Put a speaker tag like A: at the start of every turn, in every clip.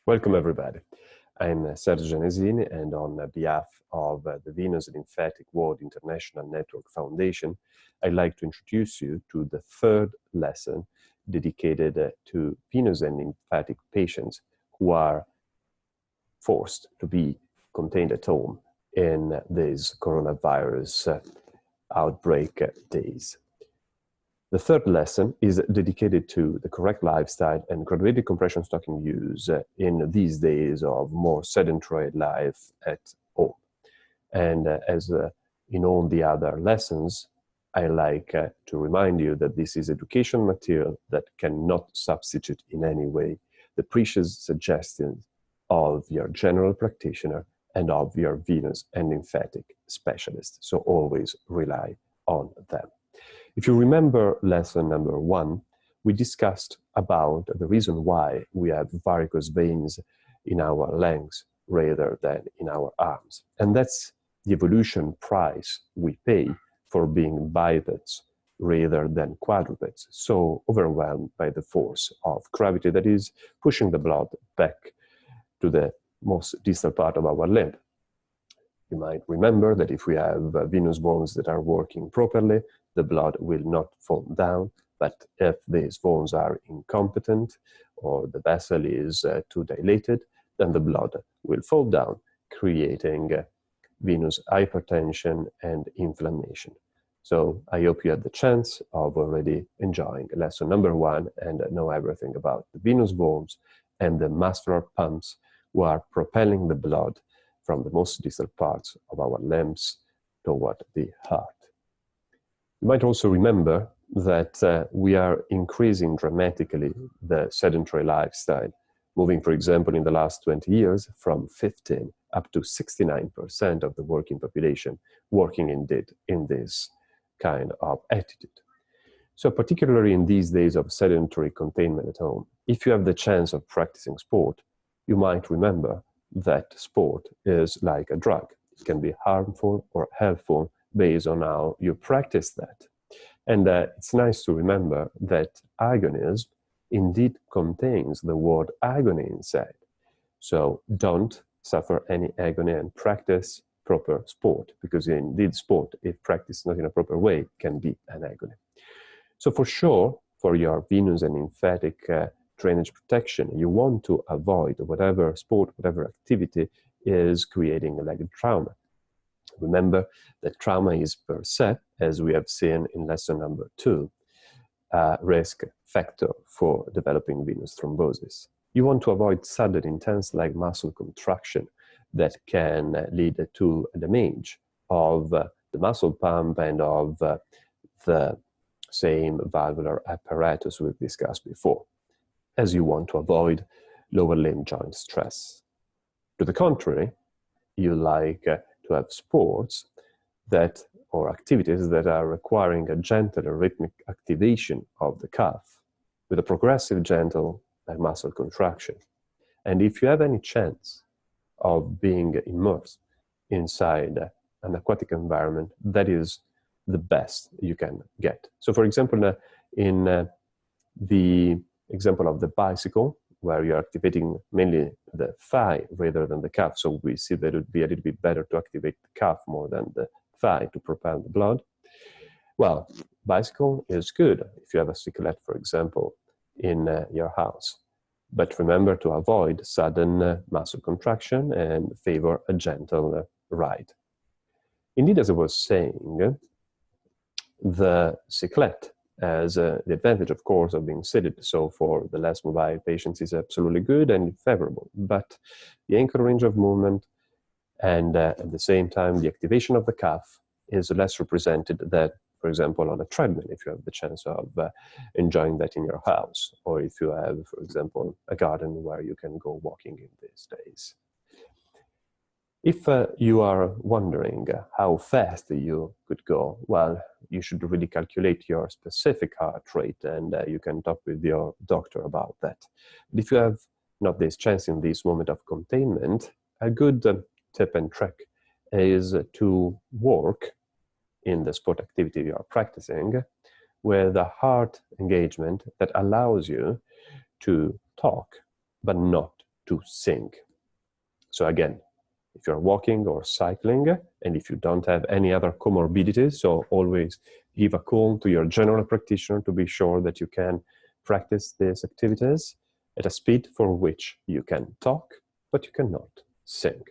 A: Welcome everybody. I'm Sergio Genesini, and on behalf of the Venous-Lymphatic World International Network Foundation, I'd like to introduce you to the third lesson dedicated to venous and lymphatic patients who are forced to be contained at home in these coronavirus outbreak days. The third lesson is dedicated to the correct lifestyle and graduated compression stocking use in these days of more sedentary life at home. And as in all the other lessons, I like to remind you that this is education material that cannot substitute in any way the precious suggestions of your general practitioner and of your venous and lymphatic specialist. So always rely on them. If you remember lesson number 1, we discussed about the reason why we have varicose veins in our legs rather than in our arms. And that's the evolution price we pay for being bipeds rather than quadrupeds, so overwhelmed by the force of gravity that is pushing the blood back to the most distal part of our limb. You might remember that if we have venous bones that are working properly, the blood will not fall down, but if these bones are incompetent or the vessel is too dilated, then the blood will fall down, creating venous hypertension and inflammation. So I hope you had the chance of already enjoying lesson number 1 and know everything about the venous bones and the muscular pumps who are propelling the blood from the most distal parts of our limbs toward the heart. You might also remember that we are increasing dramatically the sedentary lifestyle, moving, for example, in the last 20 years from 15 up to 69% of the working population working indeed in this kind of attitude. So particularly in these days of sedentary containment at home, if you have the chance of practicing sport, you might remember that sport is like a drug. It can be harmful or helpful based on how you practice that. And it's nice to remember that agonism indeed contains the word agony inside. So don't suffer any agony and practice proper sport, because indeed sport, if practiced not in a proper way, can be an agony. So for sure, for your venous and lymphatic drainage protection, you want to avoid whatever sport, whatever activity is creating a leg trauma. Remember that trauma is per se, as we have seen in lesson number 2, a risk factor for developing venous thrombosis. You want to avoid sudden intense leg muscle contraction that can lead to damage of the muscle pump and of the same valvular apparatus we've discussed before, as you want to avoid lower limb joint stress. To the contrary, you like to have sports that, or activities that are requiring a gentle rhythmic activation of the calf with a progressive gentle muscle contraction. And if you have any chance of being immersed inside an aquatic environment, that is the best you can get. So for example, in the example of the bicycle, where you're activating mainly the thigh rather than the calf. So we see that it would be a little bit better to activate the calf more than the thigh to propel the blood. Well, bicycle is good if you have a cyclette, for example, in your house. But remember to avoid sudden muscle contraction and favor a gentle ride. Indeed, as I was saying, the cyclette has the advantage, of course, of being seated. So for the less mobile patients is absolutely good and favorable. But the ankle range of movement and at the same time the activation of the calf is less represented than, for example, on a treadmill, if you have the chance of enjoying that in your house, or if you have, for example, a garden where you can go walking in these days. If you are wondering how fast you could go, well, you should really calculate your specific heart rate, and you can talk with your doctor about that. But if you have not this chance in this moment of containment, a good tip and trick is to work in the sport activity you are practicing with a heart engagement that allows you to talk, but not to sink. So again, if you're walking or cycling, and if you don't have any other comorbidities, so always give a call to your general practitioner to be sure that you can practice these activities at a speed for which you can talk, but you cannot sing.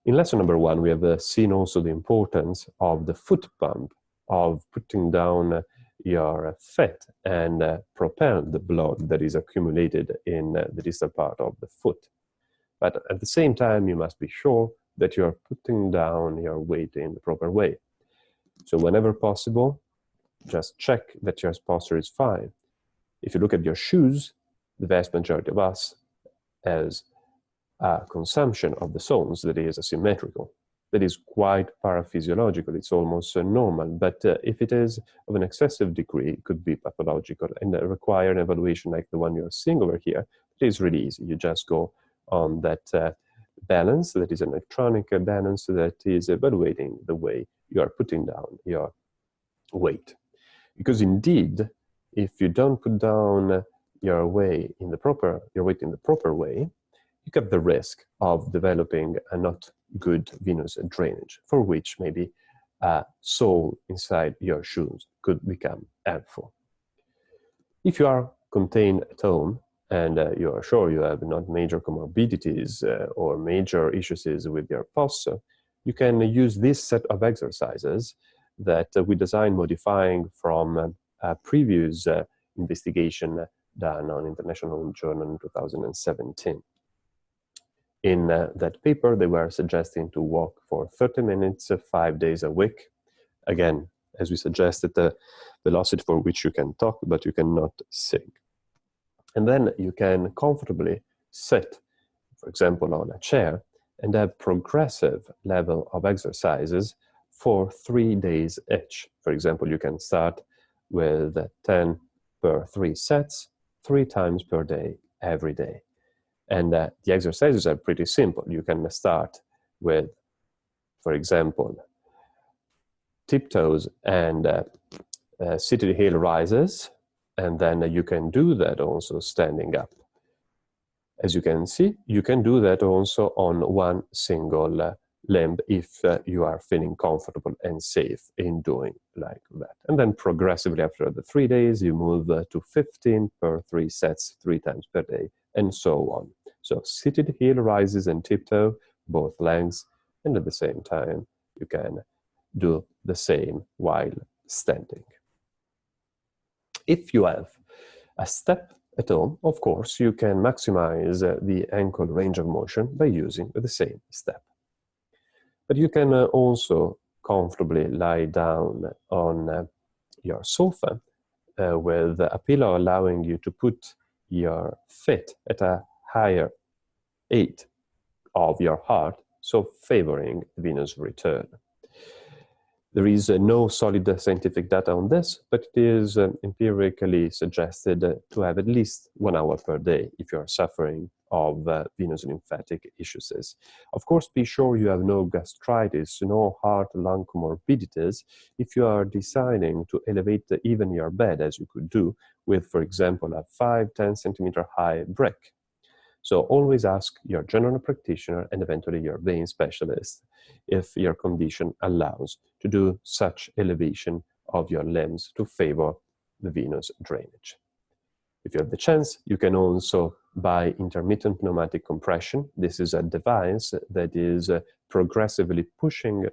A: In lesson number 1, we have seen also the importance of the foot pump, of putting down your fat and propel the blood that is accumulated in the distal part of the foot. But at the same time, you must be sure that you are putting down your weight in the proper way. So whenever possible, just check that your posture is fine. If you look at your shoes, the vast majority of us has a consumption of the soles that is asymmetrical. That is quite paraphysiological, it's almost normal, but if it is of an excessive degree, it could be pathological and require an evaluation like the one you're seeing over here. It is really easy. You just go on that balance, that is an electronic balance that is evaluating the way you are putting down your weight. Because indeed, if you don't put down your weight in the proper way, you have the risk of developing a not good venous drainage, for which maybe a sole inside your shoes could become helpful. If you are contained at home and you are sure you have not major comorbidities or major issues with your posture, you can use this set of exercises that we designed modifying from a previous investigation done on International Journal in 2017. In that paper, they were suggesting to walk for 30 minutes, 5 days a week. Again, as we suggested, the velocity for which you can talk, but you cannot sing. And then you can comfortably sit, for example, on a chair, and have progressive level of exercises for 3 days each. For example, you can start with 10 per 3 sets, 3 times per day, every day. And the exercises are pretty simple. You can start with, for example, tiptoes and seated heel rises, and then you can do that also standing up. As you can see, you can do that also on one single limb if you are feeling comfortable and safe in doing like that. And then progressively after the 3 days, you move to 15 per 3 sets, 3 times per day, and so on. So seated heel rises and tiptoe, both legs, and at the same time, you can do the same while standing. If you have a step at home, of course, you can maximize the ankle range of motion by using the same step. But you can also comfortably lie down on your sofa with a pillow allowing you to put your feet at a higher height of your heart, so favoring venous return. There is no solid scientific data on this, but it is empirically suggested to have at least 1 hour per day if you are suffering of venous-lymphatic issues. Of course, be sure you have no gastritis, no heart-lung comorbidities if you are deciding to elevate even your bed, as you could do with, for example, a 5-10 centimeter high brick. So always ask your general practitioner and eventually your vein specialist if your condition allows to do such elevation of your limbs to favor the venous drainage. If you have the chance, you can also buy intermittent pneumatic compression. This is a device that is progressively pushing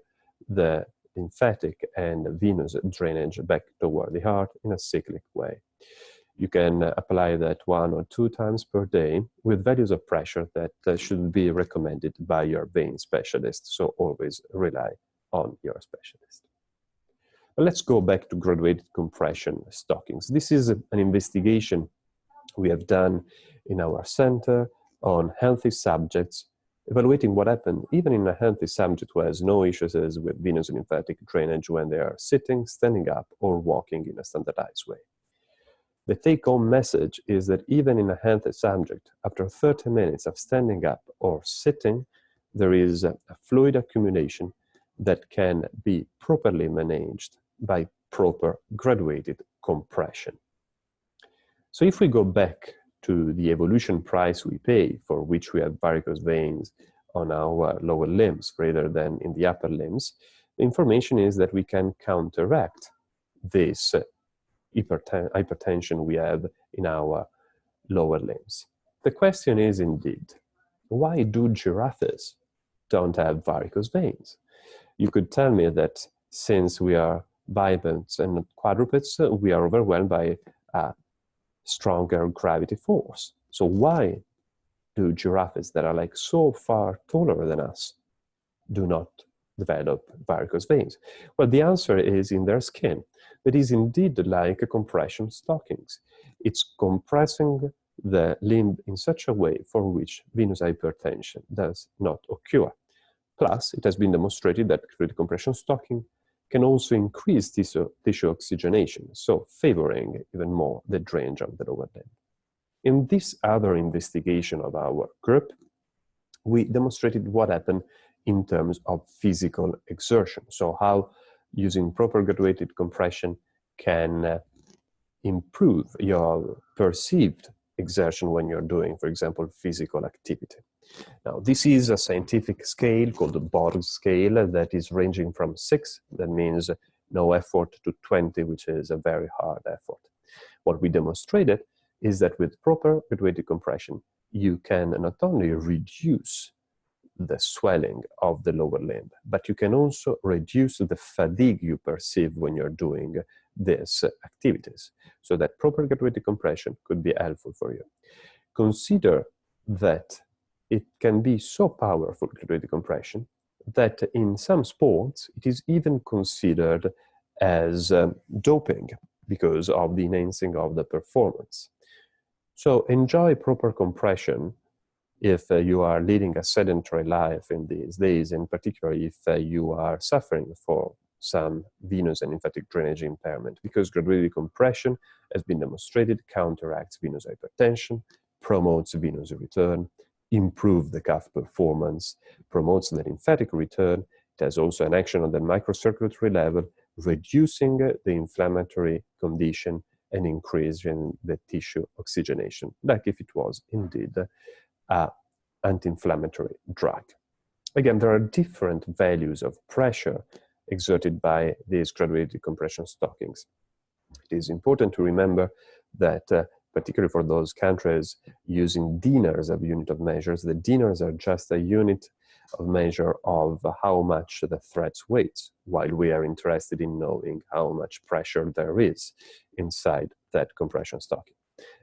A: the lymphatic and venous drainage back toward the heart in a cyclic way. You can apply that 1 or 2 times per day with values of pressure that should be recommended by your vein specialist. So always rely on your specialist. But let's go back to graduated compression stockings. This is an investigation we have done in our center on healthy subjects, evaluating what happened even in a healthy subject who has no issues with venous lymphatic drainage when they are sitting, standing up, or walking in a standardized way. The take-home message is that even in a healthy subject, after 30 minutes of standing up or sitting, there is a fluid accumulation that can be properly managed by proper graduated compression. So if we go back to the evolution price we pay for which we have varicose veins on our lower limbs rather than in the upper limbs, the information is that we can counteract this hypertension we have in our lower limbs. The question is indeed, why do giraffes don't have varicose veins? You could tell me that since we are bipeds and not quadrupeds, we are overwhelmed by a stronger gravity force. So why do giraffes that are like so far taller than us do not develop varicose veins? Well, the answer is in their skin. That is indeed like a compression stockings. It's compressing the limb in such a way for which venous hypertension does not occur. Plus, it has been demonstrated that the compression stocking can also increase tissue oxygenation, so favoring even more the drainage of the lower limb. In this other investigation of our group, we demonstrated what happened in terms of physical exertion. So how using proper graduated compression can improve your perceived exertion when you're doing, for example, physical activity. Now, this is a scientific scale called the Borg scale that is ranging from 6, that means no effort, to 20, which is a very hard effort. What we demonstrated is that with proper graduated compression, you can not only reduce the swelling of the lower limb, but you can also reduce the fatigue you perceive when you're doing these activities. So that proper graduated compression could be helpful for you. Consider that it can be so powerful, graduated compression, that in some sports it is even considered as doping because of the enhancing of the performance. So enjoy proper compression if you are leading a sedentary life in these days, in particular if you are suffering for some venous and lymphatic drainage impairment, because graduated compression has been demonstrated counteracts venous hypertension, promotes venous return, improves the cuff performance, promotes the lymphatic return. It has also an action on the microcirculatory level, reducing the inflammatory condition and increasing the tissue oxygenation, like if it was indeed an anti-inflammatory drug. Again, there are different values of pressure exerted by these graduated compression stockings. It is important to remember that, particularly for those countries using dinars as a unit of measures, the dinars are just a unit of measure of how much the threads weighs, while we are interested in knowing how much pressure there is inside that compression stocking.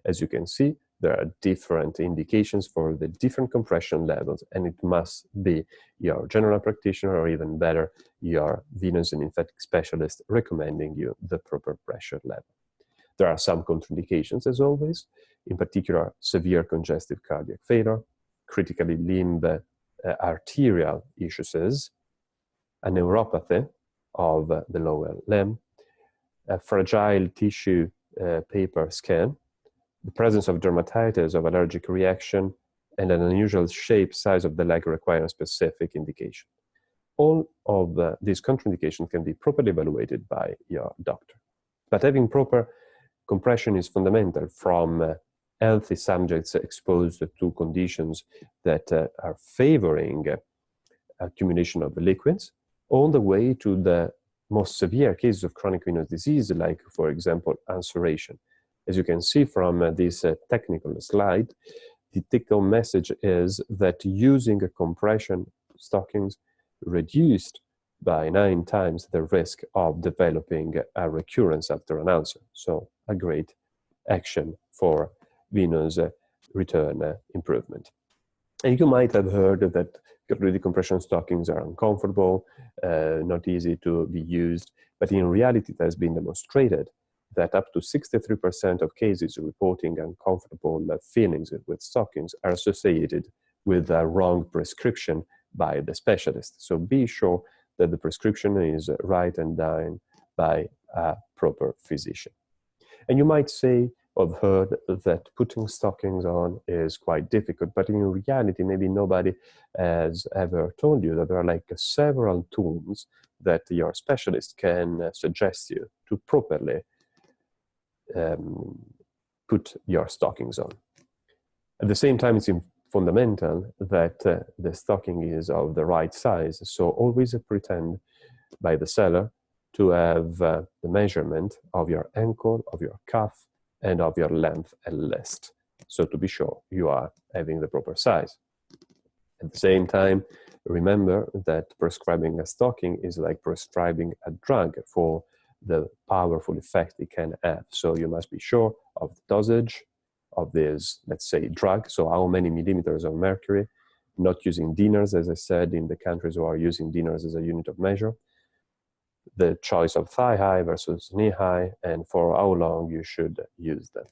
A: As you can see, there are different indications for the different compression levels, and it must be your general practitioner, or even better, your venous and lymphatic specialist recommending you the proper pressure level. There are some contraindications, as always, in particular, severe congestive cardiac failure, critically limb arterial issues, a neuropathy of the lower limb, a fragile tissue paper scan, the presence of dermatitis, of allergic reaction, and an unusual shape, size of the leg require a specific indication. All of these contraindications can be properly evaluated by your doctor. But having proper compression is fundamental, from healthy subjects exposed to conditions that are favoring accumulation of liquids, all the way to the most severe cases of chronic venous disease, like, for example, ulceration. As you can see from this technical slide, the take-home message is that using a compression stockings reduced by 9 times the risk of developing a recurrence after an ulcer. So a great action for venous return improvement. And you might have heard that graduated compression stockings are uncomfortable, not easy to be used, but in reality it has been demonstrated that up to 63% of cases reporting uncomfortable feelings with stockings are associated with a wrong prescription by the specialist. So be sure that the prescription is right and done by a proper physician. And you might say, I've heard that putting stockings on is quite difficult, but in reality, maybe nobody has ever told you that there are like several tools that your specialist can suggest you to properly put your stockings on. At the same time, it's fundamental that the stocking is of the right size. So always pretend by the seller to have the measurement of your ankle, of your calf, and of your length at least. So to be sure you are having the proper size. At the same time, remember that prescribing a stocking is like prescribing a drug for the powerful effect it can have. So you must be sure of the dosage of this, let's say, drug. So how many millimeters of mercury, not using dinars, as I said, in the countries who are using dinars as a unit of measure, the choice of thigh high versus knee high, and for how long you should use them.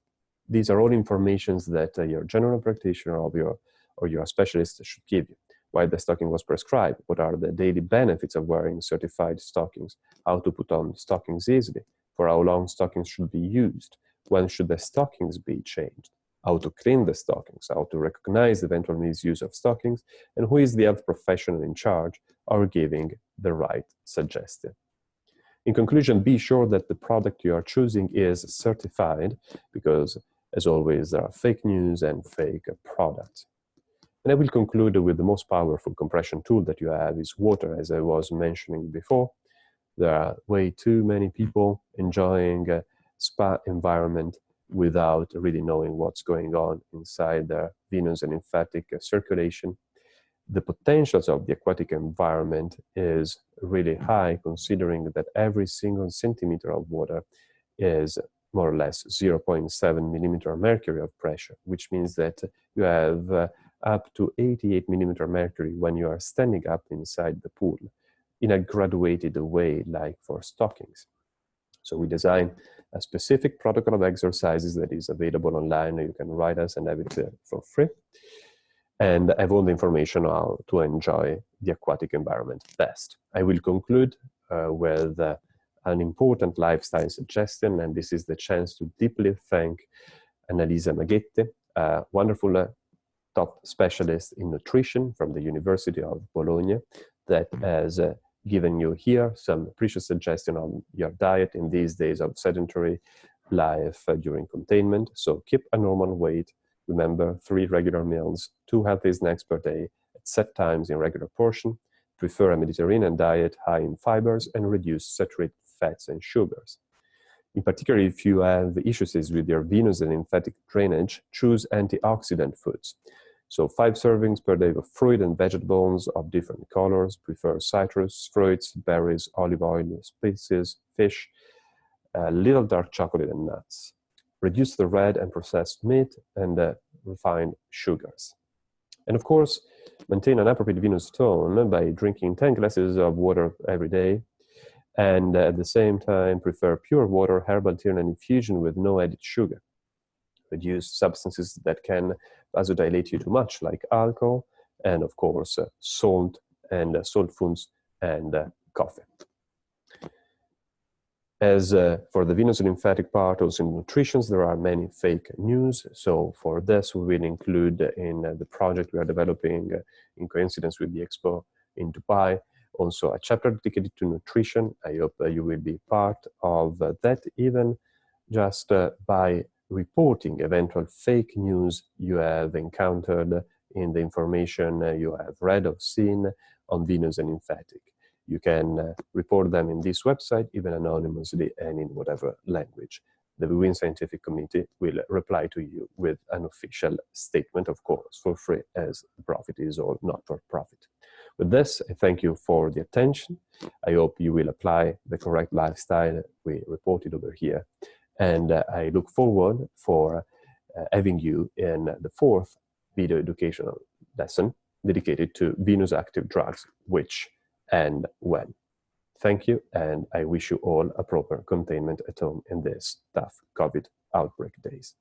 A: These are all informations that your general practitioner or your specialist should give you. Why the stocking was prescribed, what are the daily benefits of wearing certified stockings, how to put on stockings easily, for how long stockings should be used, when should the stockings be changed, how to clean the stockings, how to recognize the eventual misuse of stockings, and who is the health professional in charge or giving the right suggestion. In conclusion, be sure that the product you are choosing is certified, because, as always, there are fake news and fake products. And I will conclude with the most powerful compression tool that you have is water, as I was mentioning before. There are way too many people enjoying a spa environment without really knowing what's going on inside their venous and lymphatic circulation. The potentials of the aquatic environment is really high, considering that every single centimeter of water is more or less 0.7 millimeter mercury of pressure, which means that you have up to 88 millimeter mercury when you are standing up inside the pool in a graduated way, like for stockings. So we design a specific protocol of exercises that is available online. You can write us and have it for free. And have all the information on how to enjoy the aquatic environment best. I will conclude with an important lifestyle suggestion, and this is the chance to deeply thank Annalisa Maghetti, a wonderful top specialist in nutrition from the University of Bologna, that has given you here some precious suggestions on your diet in these days of sedentary life during containment. So keep a normal weight. Remember, 3 regular meals, 2 healthy snacks per day at set times in regular portion. Prefer a Mediterranean diet high in fibers and reduce saturated fats and sugars. In particular, if you have issues with your venous and lymphatic drainage, choose antioxidant foods. So 5 servings per day of fruit and vegetables of different colors. Prefer citrus, fruits, berries, olive oil, spices, fish, little dark chocolate and nuts. Reduce the red and processed meat and refined sugars. And of course, maintain an appropriate venous tone by drinking 10 glasses of water every day. And at the same time, prefer pure water, herbal tea, and infusion with no added sugar. Reduce substances that can vasodilate you too much, like alcohol, and of course, salt and salt foods and coffee. As for the venous and lymphatic part, also in nutrition, there are many fake news. So for this, we will include in the project we are developing in coincidence with the Expo in Dubai, also a chapter dedicated to nutrition. I hope you will be part of that, even just by reporting eventual fake news you have encountered in the information you have read or seen on venous and lymphatic. You can report them in this website, even anonymously and in whatever language. The WIN Scientific Committee will reply to you with an official statement, of course, for free, as the profit is all not for profit. With this, I thank you for the attention. I hope you will apply the correct lifestyle we reported over here. And I look forward for having you in the 4th video educational lesson dedicated to venous active drugs, which and when. Thank you, and I wish you all a proper containment at home in these tough COVID outbreak days.